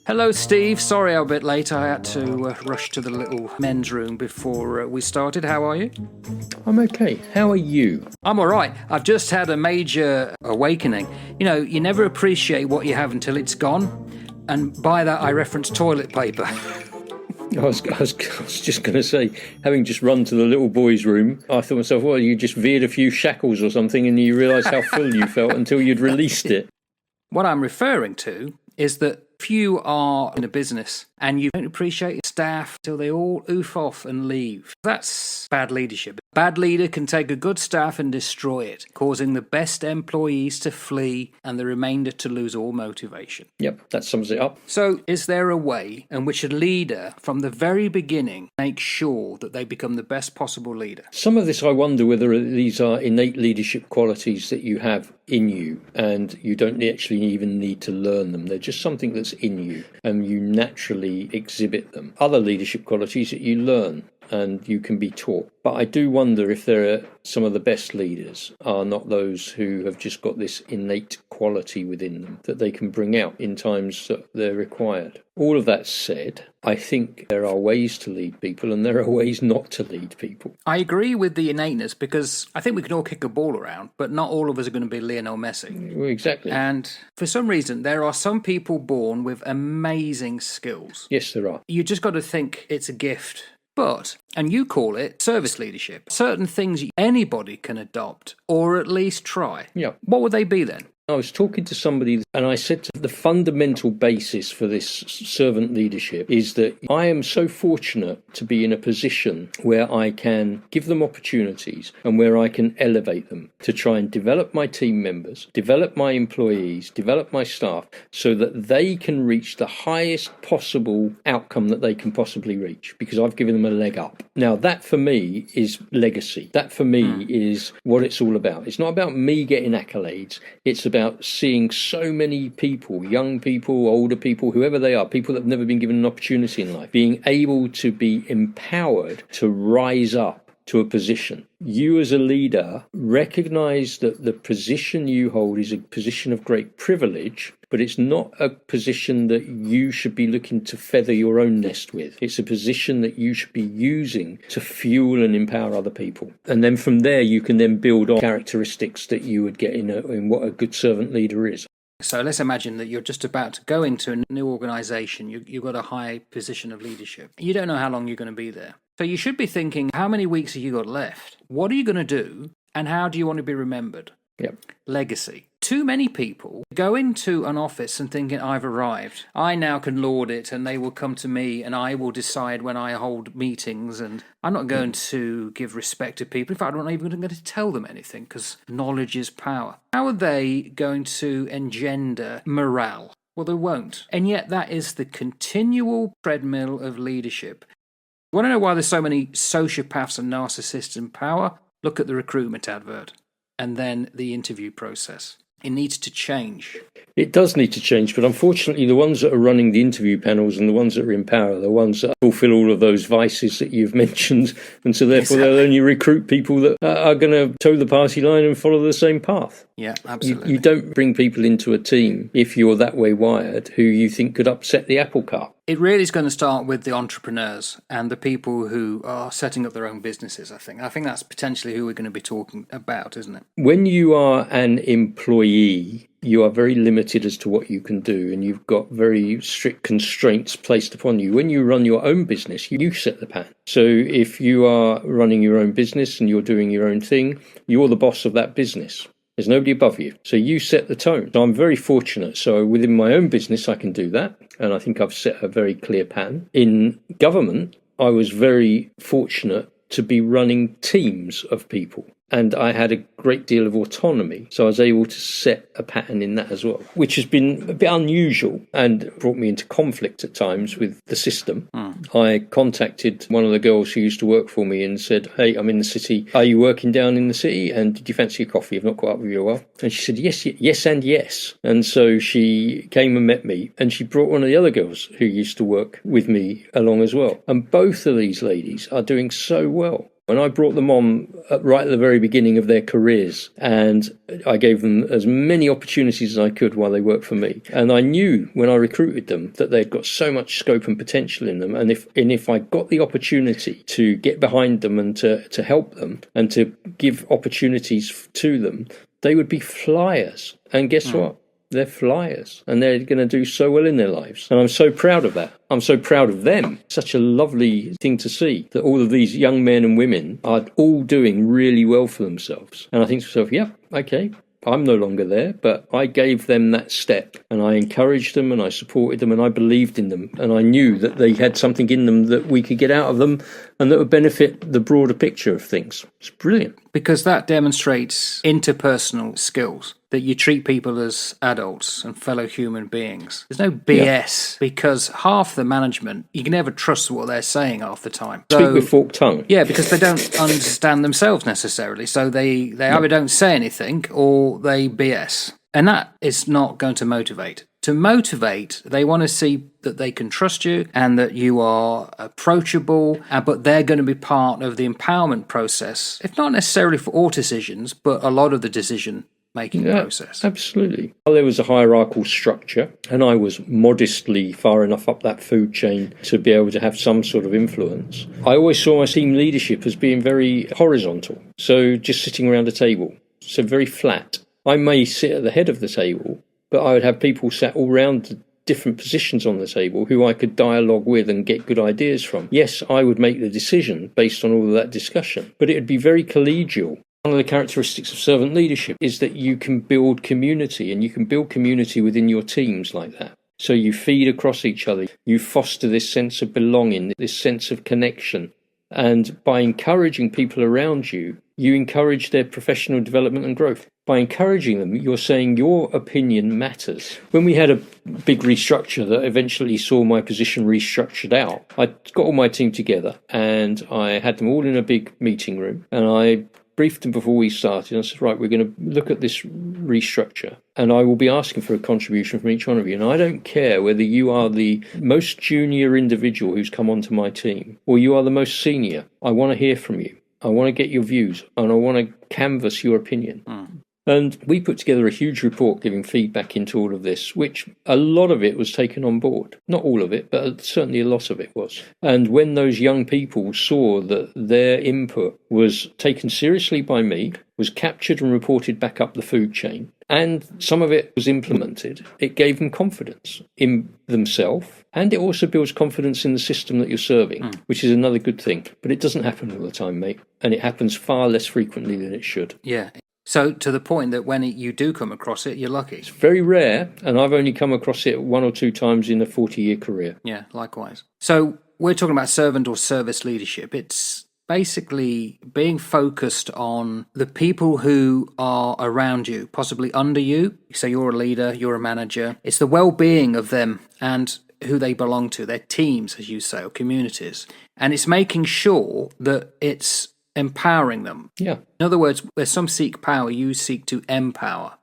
Hello, Steve. Sorry I'm a bit late. I had to rush to the little men's room before we started. How are you? I'm okay. How are you? I'm all right. I've just had a major awakening. You know, you never appreciate what you have until it's gone. And by that, I reference toilet paper. I was just going to say, having just run to the little boy's room, I thought to myself, well, you just veered a few shackles or something and you realised how full you felt until you'd released it. What I'm referring to is that if you are in a business and you don't appreciate your staff till they all oof off and leave, that's bad leadership. A bad leader can take a good staff and destroy it, causing the best employees to flee and the remainder to lose all motivation. Yep, that sums it up. So, is there a way in which a leader from the very beginning makes sure that they become the best possible leader? Some of this, I wonder whether these are innate leadership qualities that you have in you and you don't actually even need to learn them. They're just something that's in you and you naturally exhibit them. Other leadership qualities that you learn and you can be taught. But I do wonder if there are some of the best leaders are not those who have just got this innate quality within them that they can bring out in times that they're required. All of that said, I think there are ways to lead people and there are ways not to lead people. I agree with the innateness because I think we can all kick a ball around, but not all of us are going to be Lionel Messi. Well, exactly. And for some reason, there are some people born with amazing skills. Yes, there are. You just got to think it's a gift. But, and you call it service leadership, certain things anybody can adopt or at least try. Yeah. What would they be then? I was talking to somebody and I said the fundamental basis for this servant leadership is that I am so fortunate to be in a position where I can give them opportunities and where I can elevate them to try and develop my team members, develop my employees, develop my staff so that they can reach the highest possible outcome that they can possibly reach because I've given them a leg up. Now that for me is legacy. That for me is what it's all about. It's not about me getting accolades. It's about seeing so many people, young people, older people, whoever they are, people that have never been given an opportunity in life, being able to be empowered to rise up to a position. You as a leader recognize that the position you hold is a position of great privilege, but it's not a position that you should be looking to feather your own nest with. It's a position that you should be using to fuel and empower other people. And then from there, you can then build on characteristics that you would get in what a good servant leader is. So let's imagine that you're just about to go into a new organisation. You've got a high position of leadership. You don't know how long you're going to be there. So you should be thinking, how many weeks have you got left? What are you going to do? And how do you want to be remembered? Yep. Legacy. Too many people go into an office and thinking, I've arrived. I now can lord it and they will come to me and I will decide when I hold meetings and I'm not going to give respect to people. In fact, I'm not even going to tell them anything because knowledge is power. How are they going to engender morale? Well, they won't. And yet that is the continual treadmill of leadership. You want to know why there's so many sociopaths and narcissists in power? Look at the recruitment advert and then the interview process. It needs to change. It does need to change, but unfortunately the ones that are running the interview panels and the ones that are in power are the ones that fulfill all of those vices that you've mentioned, and so therefore they'll only recruit people that are going to toe the party line and follow the same path. Yeah, absolutely. You don't bring people into a team if you're that way wired who you think could upset the apple cart. It really is going to start with the entrepreneurs and the people who are setting up their own businesses, I think. I think that's potentially who we're going to be talking about, isn't it? When you are an employee, you are very limited as to what you can do and you've got very strict constraints placed upon you. When you run your own business, you set the pattern. So if you are running your own business and you're doing your own thing, you're the boss of that business. There's nobody above you. So you set the tone. So I'm very fortunate. So within my own business, I can do that. And I think I've set a very clear pattern. In government, I was very fortunate to be running teams of people. And I had a great deal of autonomy. So I was able to set a pattern in that as well, which has been a bit unusual and brought me into conflict at times with the system. I contacted one of the girls who used to work for me and said, hey, I'm in the city. Are you working down in the city? And did you fancy a coffee? I've not caught up with you a while. And she said, yes, and yes. And so she came and met me and she brought one of the other girls who used to work with me along as well. And both of these ladies are doing so well. And I brought them on right at the very beginning of their careers, and I gave them as many opportunities as I could while they worked for me. And I knew when I recruited them that they'd got so much scope and potential in them. And if I got the opportunity to get behind them and to help them and to give opportunities to them, they would be flyers. And guess what? They're flyers, and they're going to do so well in their lives. And I'm so proud of that. I'm so proud of them. Such a lovely thing to see that all of these young men and women are all doing really well for themselves. And I think to myself, yep, okay, I'm no longer there, but I gave them that step, and I encouraged them, and I supported them, and I believed in them, and I knew that they had something in them that we could get out of them and that would benefit the broader picture of things. It's brilliant. Because that demonstrates interpersonal skills, that you treat people as adults and fellow human beings. There's no BS, because half the management, you can never trust what they're saying half the time. Speak with forked tongue. Yeah, because they don't understand themselves necessarily. So they either don't say anything or they BS. And that is not going to motivate. To motivate, they want to see that they can trust you and that you are approachable, but they're going to be part of the empowerment process, if not necessarily for all decisions, but a lot of the decision-making process. Absolutely. Well, there was a hierarchical structure, and I was modestly far enough up that food chain to be able to have some sort of influence. I always saw my team leadership as being very horizontal, so just sitting around a table, so very flat. I may sit at the head of the table, but I would have people sat all round different positions on the table who I could dialogue with and get good ideas from. Yes, I would make the decision based on all of that discussion, but it would be very collegial. One of the characteristics of servant leadership is that you can build community, and you can build community within your teams like that. So you feed across each other, you foster this sense of belonging, this sense of connection. And by encouraging people around you, you encourage their professional development and growth. By encouraging them, you're saying your opinion matters. When we had a big restructure that eventually saw my position restructured out, I got all my team together and I had them all in a big meeting room, and I briefed them before we started. I said, right, we're going to look at this restructure, and I will be asking for a contribution from each one of you. And I don't care whether you are the most junior individual who's come onto my team or you are the most senior. I want to hear from you. I want to get your views, and I want to canvass your opinion. And we put together a huge report giving feedback into all of this, which a lot of it was taken on board. Not all of it, but certainly a lot of it was. And when those young people saw that their input was taken seriously by me, was captured and reported back up the food chain, and some of it was implemented, it gave them confidence in themselves, and it also builds confidence in the system that you're serving, which is another good thing. But it doesn't happen all the time, mate, and it happens far less frequently than it should. Yeah. So to the point that when you do come across it, you're lucky. It's very rare, and I've only come across it 1 or 2 times in a 40-year career. Yeah, likewise. So we're talking about servant or service leadership. It's basically being focused on the people who are around you, possibly under you. So you're a leader, you're a manager. It's the well-being of them and who they belong to, their teams, as you say, or communities. And it's making sure that it's empowering them. Yeah. In other words, where some seek power, you seek to empower,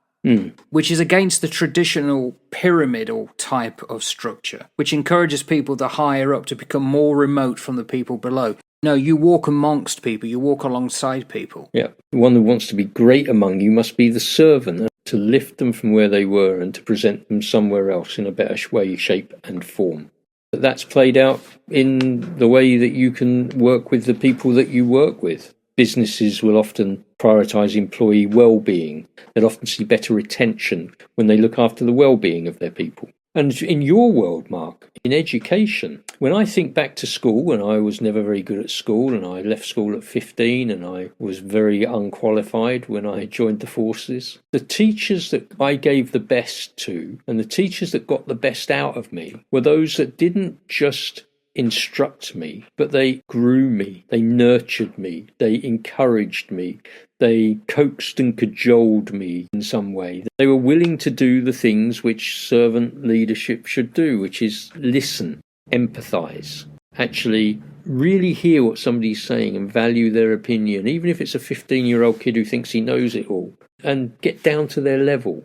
which is against the traditional pyramidal type of structure, which encourages people the higher up to become more remote from the people below. No, you walk amongst people, you walk alongside people. Yeah. The one who wants to be great among you must be the servant, to lift them from where they were and to present them somewhere else in a better way, shape and form. That's played out in the way that you can work with the people that you work with. Businesses will often prioritise employee well-being. They'll often see better retention when they look after the well-being of their people. And in your world, Mark, in education, when I think back to school, and I was never very good at school, and I left school at 15, and I was very unqualified when I joined the forces, the teachers that I gave the best to, and the teachers that got the best out of me, were those that didn't just instruct me, but they grew me, they nurtured me, they encouraged me, they coaxed and cajoled me in some way. They were willing to do the things which servant leadership should do, which is listen, empathise, actually really hear what somebody's saying and value their opinion, even if it's a 15-year-old kid who thinks he knows it all, and get down to their level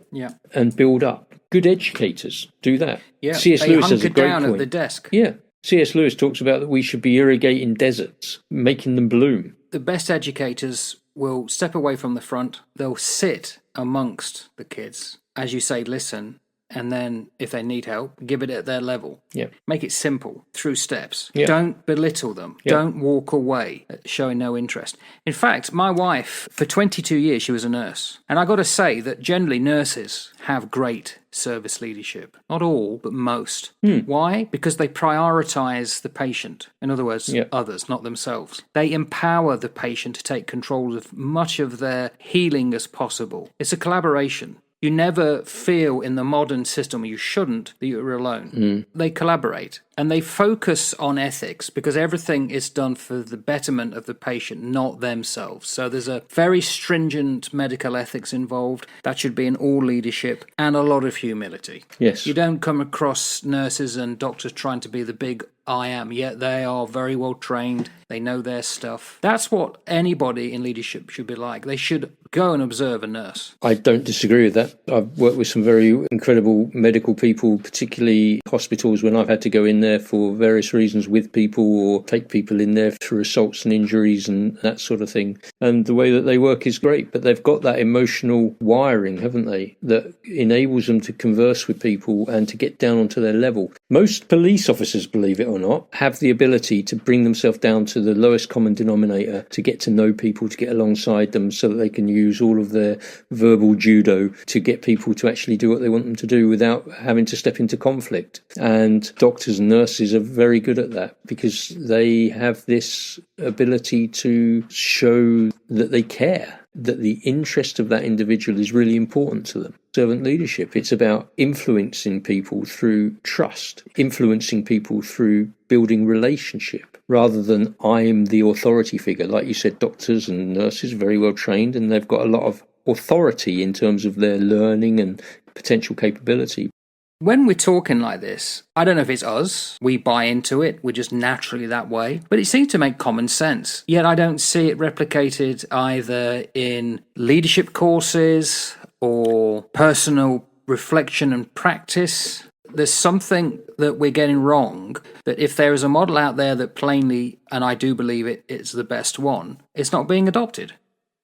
and build up. Good educators do that. Yeah, C.S. they Lewis has a hunker great down point. at the desk. Yeah. C.S. Lewis talks about that we should be irrigating deserts, making them bloom. The best educators will step away from the front. They'll sit amongst the kids. As you say, listen. And then, if they need help, give it at their level. Yeah. Make it simple, through steps. Yeah. Don't belittle them. Yeah. Don't walk away showing no interest. In fact, my wife, for 22 years, she was a nurse. And I got to say that generally nurses have great service leadership. Not all, but most. Why? Because they prioritise the patient. In other words, others, not themselves. They empower the patient to take control of much of their healing as possible. It's a collaboration. You never feel in the modern system, you shouldn't, that you're alone. They collaborate and they focus on ethics because everything is done for the betterment of the patient, not themselves. So there's a very stringent medical ethics involved. That should be in all leadership, and a lot of humility. Yes. You don't come across nurses and doctors trying to be the big I am, yet they are very well trained. They know their stuff. That's what anybody in leadership should be like. They should go and observe a nurse. I don't disagree with that. I've worked with some very incredible medical people, particularly hospitals, when I've had to go in there for various reasons with people or take people in there for assaults and injuries and that sort of thing. And the way that they work is great, but they've got that emotional wiring, haven't they, that enables them to converse with people and to get down onto their level. Most police officers, believe it or not, have the ability to bring themselves down to the lowest common denominator, to get to know people, to get alongside them so that they can use all of their verbal judo to get people to actually do what they want them to do without having to step into conflict. And doctors and nurses are very good at that because they have this ability to show that they care, that the interest of that individual is really important to them. Servant leadership, it's about influencing people through trust, influencing people through building relationship, rather than I'm the authority figure. Like you said, doctors and nurses are very well trained and they've got a lot of authority in terms of their learning and potential capability. When we're talking like this, I don't know if it's us, we buy into it, we're just naturally that way, but it seems to make common sense. Yet I don't see it replicated either in leadership courses or personal reflection and practice. There's something that we're getting wrong, that if there is a model out there that plainly, and I do believe it's the best one, it's not being adopted.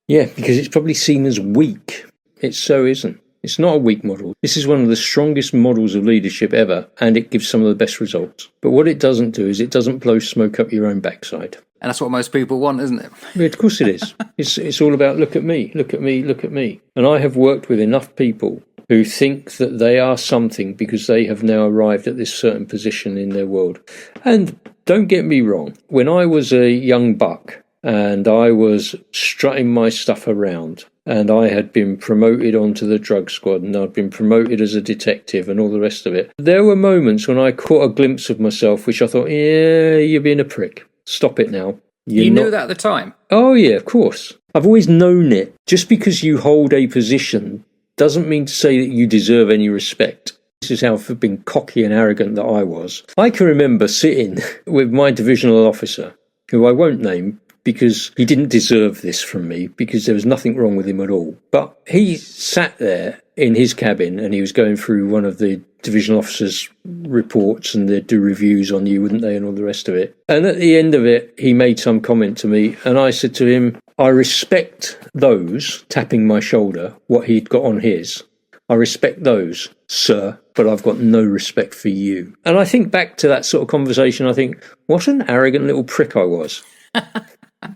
Yeah, because it's probably seen as weak. It so isn't. It's not a weak model. This is one of the strongest models of leadership ever, and it gives some of the best results. But what it doesn't do is it doesn't blow smoke up your own backside. And that's what most people want, isn't it? Yeah, of course it is. It's all about look at me, look at me, look at me. And I have worked with enough people who think that they are something because they have now arrived at this certain position in their world. And don't get me wrong, when I was a young buck and I was strutting my stuff around, and I had been promoted onto the drug squad and I'd been promoted as a detective and all the rest of it, there were moments when I caught a glimpse of myself which I thought, yeah, you're being a prick. Stop it now. You knew that at the time? Oh, yeah, of course. I've always known it. Just because you hold a position doesn't mean to say that you deserve any respect. This is how being cocky and arrogant that I was. I can remember sitting with my divisional officer, who I won't name, because he didn't deserve this from me, because there was nothing wrong with him at all. But he sat there in his cabin and he was going through one of the divisional officers' reports, and they'd do reviews on you, wouldn't they, and all the rest of it. And at the end of it, he made some comment to me, and I said to him, I respect those, tapping my shoulder, what he'd got on his. I respect those, sir, but I've got no respect for you. And I think back to that sort of conversation, I think, what an arrogant little prick I was.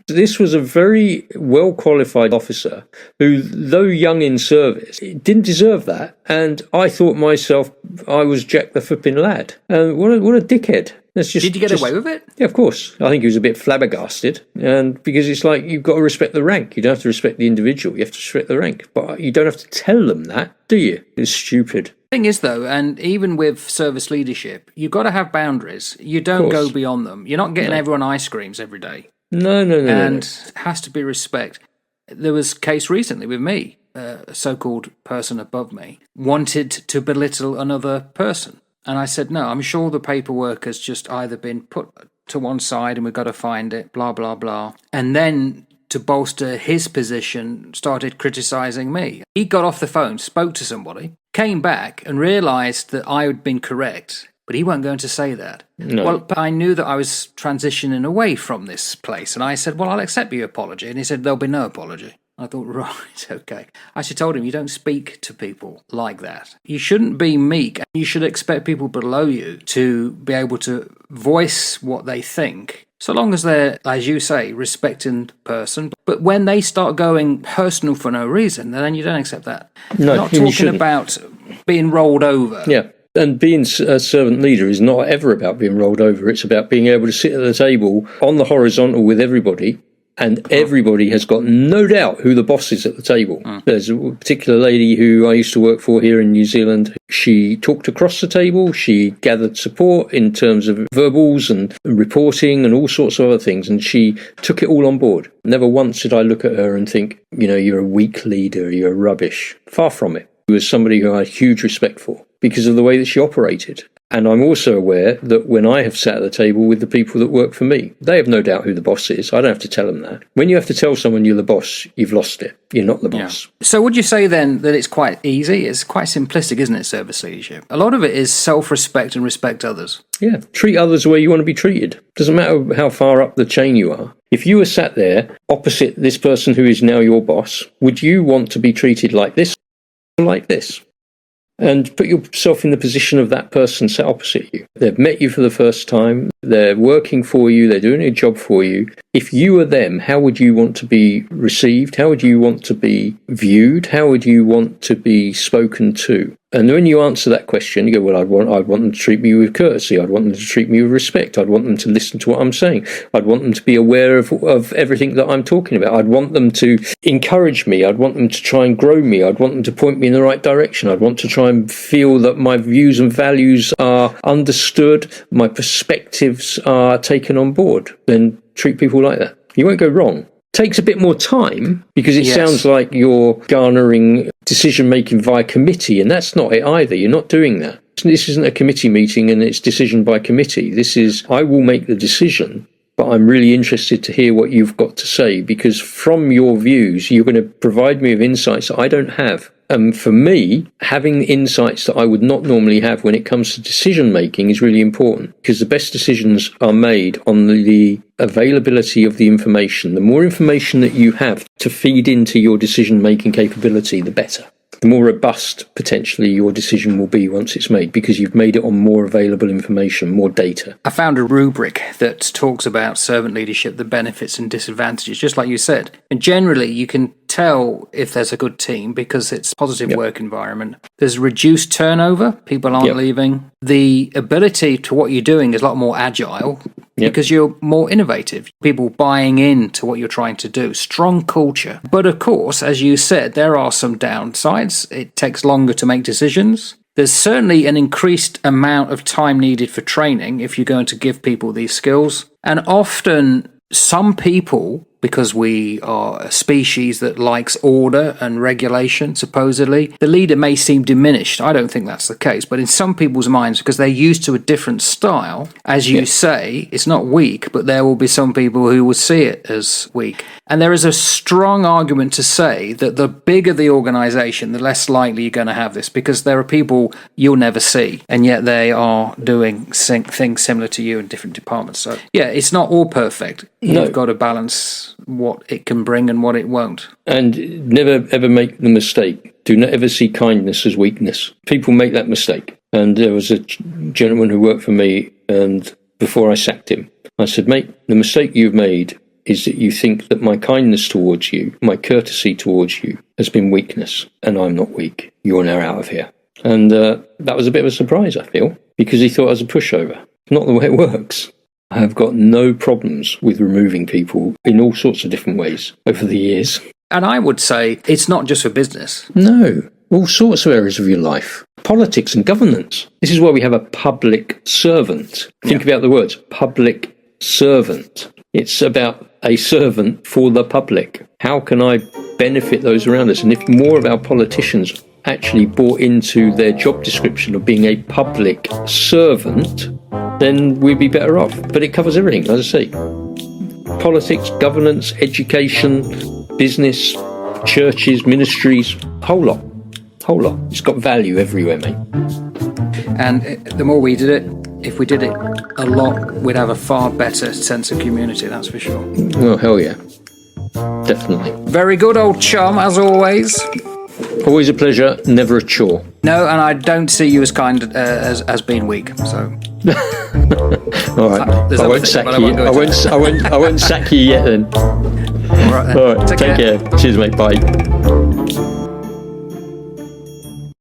This was a very well-qualified officer who, though young in service, didn't deserve that. And I thought myself, I was Jack the flipping lad. And what a dickhead. Did you get away with it? Yeah, of course. I think he was a bit flabbergasted. And because it's like, you've got to respect the rank. You don't have to respect the individual. You have to respect the rank. But you don't have to tell them that, do you? It's stupid. Thing is, though, and even with service leadership, you've got to have boundaries. You don't go beyond them. You're not getting everyone ice creams every day. No. And it has to be respect. There was a case recently with me, a so-called person above me, wanted to belittle another person. And I said, no, I'm sure the paperwork has just either been put to one side and we've got to find it, blah, blah, blah. And then to bolster his position, started criticising me. He got off the phone, spoke to somebody, came back and realised that I had been correct. But he weren't going to say that. No. Well, but I knew that I was transitioning away from this place. And I said, well, I'll accept your apology. And he said, there'll be no apology. I thought, right, okay. I actually told him, you don't speak to people like that. You shouldn't be meek. You should expect people below you to be able to voice what they think, so long as they're, as you say, respecting the person. But when they start going personal for no reason, then you don't accept that. No, I'm not talking about being rolled over. Yeah. And being a servant leader is not ever about being rolled over. It's about being able to sit at the table on the horizontal with everybody, and everybody has got no doubt who the boss is at the table. There's a particular lady who I used to work for here in New Zealand. She talked across the table. She gathered support in terms of verbals and reporting and all sorts of other things. And she took it all on board. Never once did I look at her and think, you're a weak leader, you're rubbish. Far from it. She was somebody who I had huge respect for because of the way that she operated. And I'm also aware that when I have sat at the table with the people that work for me, they have no doubt who the boss is. I don't have to tell them that. When you have to tell someone you're the boss, you've lost it. You're not the boss. Yeah. So would you say then that it's quite easy? It's quite simplistic, isn't it, service leadership? A lot of it is self-respect and respect others. Yeah. Treat others the way you want to be treated. Doesn't matter how far up the chain you are. If you were sat there opposite this person who is now your boss, would you want to be treated like this or like this? And put yourself in the position of that person sat opposite you. They've met you for the first time. They're working for you. They're doing a job for you. If you were them, how would you want to be received? How would you want to be viewed? How would you want to be spoken to? And when you answer that question, you go, well, I'd want them to treat me with courtesy. I'd want them to treat me with respect. I'd want them to listen to what I'm saying. I'd want them to be aware of everything that I'm talking about. I'd want them to encourage me. I'd want them to try and grow me. I'd want them to point me in the right direction. I'd want to try and feel that my views and values are understood, my perspectives are taken on board. Then treat people like that. You won't go wrong. Takes a bit more time because it sounds like you're garnering decision making via committee, and that's not it either. You're not doing that. This isn't a committee meeting and it's decision by committee. This is, I will make the decision, but I'm really interested to hear what you've got to say, because from your views, you're going to provide me with insights that I don't have. And for me, having insights that I would not normally have when it comes to decision making is really important, because the best decisions are made on the availability of the information. The more information that you have to feed into your decision making capability, the better. The more robust potentially your decision will be once it's made, because you've made it on more available information, more data. I found a rubric that talks about servant leadership, the benefits and disadvantages, just like you said. And generally, you can tell if there's a good team because it's a positive work environment. There's reduced turnover. People aren't leaving. The ability to what you're doing is a lot more agile because you're more innovative. People buying into what you're trying to do. Strong culture. But of course, as you said, there are some downsides. It takes longer to make decisions. There's certainly an increased amount of time needed for training if you're going to give people these skills. And often some people, because we are a species that likes order and regulation, supposedly, the leader may seem diminished. I don't think that's the case, but in some people's minds, because they're used to a different style, as you say, it's not weak, but there will be some people who will see it as weak. And there is a strong argument to say that the bigger the organization, the less likely you're going to have this, because there are people you'll never see, and yet they are doing things similar to you in different departments. So, it's not all perfect. You've got to balance what it can bring and what it won't. And never ever make the mistake. Do not ever see kindness as weakness. People make that mistake. And there was a gentleman who worked for me, and before I sacked him, I said, mate, the mistake you've made is that you think that my kindness towards you, my courtesy towards you, has been weakness, and I'm not weak. You're now out of here. And that was a bit of a surprise, I feel, because he thought I was a pushover. Not the way it works. I have got no problems with removing people in all sorts of different ways over the years. And I would say it's not just for business. No, all sorts of areas of your life. Politics and governance. This is why we have a public servant. Think about the words, public servant. It's about a servant for the public. How can I benefit those around us? And if more of our politicians actually bought into their job description of being a public servant, then we'd be better off. But it covers everything, as I say. Politics, governance, education, business, churches, ministries, whole lot. It's got value everywhere, mate. And the more we did it, if we did it a lot, we'd have a far better sense of community, that's for sure. Oh, hell yeah. Definitely. Very good, old chum, as always. Always a pleasure, never a chore. No, and I don't see you as kind as being weak, so... All right, There's I other won't things, sack but I you. won't go into that. I won't sack you yet then. All right, then. All right, take care. Cheers, mate. Bye.